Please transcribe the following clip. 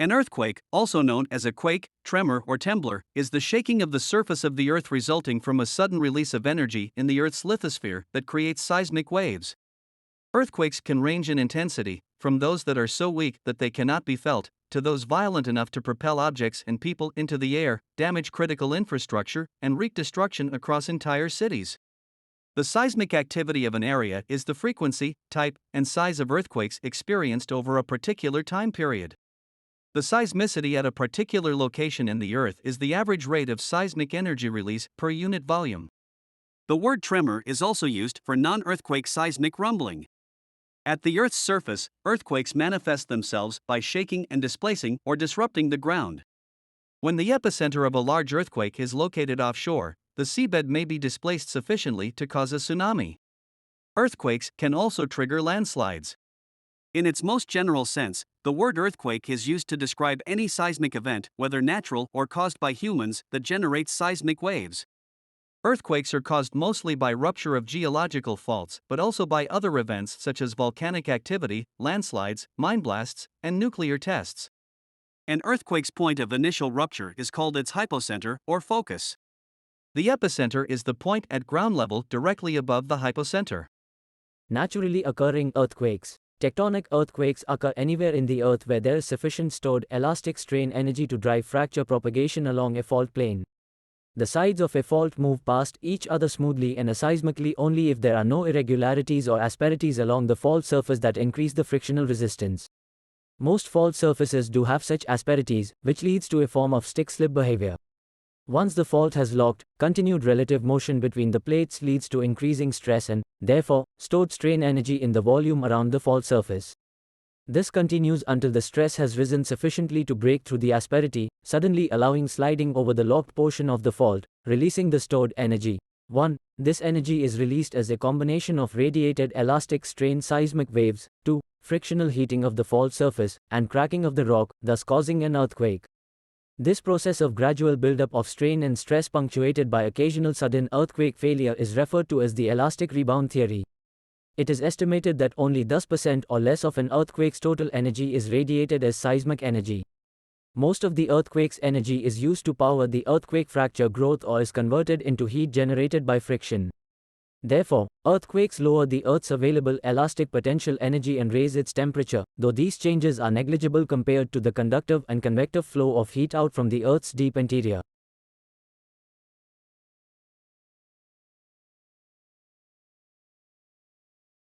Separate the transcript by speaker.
Speaker 1: An earthquake, also known as a quake, tremor, or trembler, is the shaking of the surface of the Earth resulting from a sudden release of energy in the Earth's lithosphere that creates seismic waves. Earthquakes can range in intensity, from those that are so weak that they cannot be felt, to those violent enough to propel objects and people into the air, damage critical infrastructure, and wreak destruction across entire cities. The seismic activity of an area is the frequency, type, and size of earthquakes experienced over a particular time period. The seismicity at a particular location in the Earth is the average rate of seismic energy release per unit volume. The word tremor is also used for non-earthquake seismic rumbling. At the Earth's surface, earthquakes manifest themselves by shaking and displacing or disrupting the ground. When the epicenter of a large earthquake is located offshore, the seabed may be displaced sufficiently to cause a tsunami. Earthquakes can also trigger landslides. In its most general sense, the word earthquake is used to describe any seismic event, whether natural or caused by humans, that generates seismic waves. Earthquakes are caused mostly by rupture of geological faults, but also by other events such as volcanic activity, landslides, mine blasts, and nuclear tests. An earthquake's point of initial rupture is called its hypocenter or focus. The epicenter is the point at ground level directly above the hypocenter.
Speaker 2: Naturally occurring earthquakes. Tectonic earthquakes occur anywhere in the Earth where there is sufficient stored elastic strain energy to drive fracture propagation along a fault plane. The sides of a fault move past each other smoothly and aseismically only if there are no irregularities or asperities along the fault surface that increase the frictional resistance. Most fault surfaces do have such asperities, which leads to a form of stick-slip behavior. Once the fault has locked, continued relative motion between the plates leads to increasing stress and, therefore, stored strain energy in the volume around the fault surface. This continues until the stress has risen sufficiently to break through the asperity, suddenly allowing sliding over the locked portion of the fault, releasing the stored energy. 1. This energy is released as a combination of radiated elastic strain seismic waves, 2. Frictional heating of the fault surface, and cracking of the rock, thus causing an earthquake. This process of gradual buildup of strain and stress punctuated by occasional sudden earthquake failure is referred to as the elastic rebound theory. It is estimated that only 10% or less of an earthquake's total energy is radiated as seismic energy. Most of the earthquake's energy is used to power the earthquake fracture growth or is converted into heat generated by friction. Therefore, earthquakes lower the Earth's available elastic potential energy and raise its temperature, though these changes are negligible compared to the conductive and convective flow of heat out from the Earth's deep interior.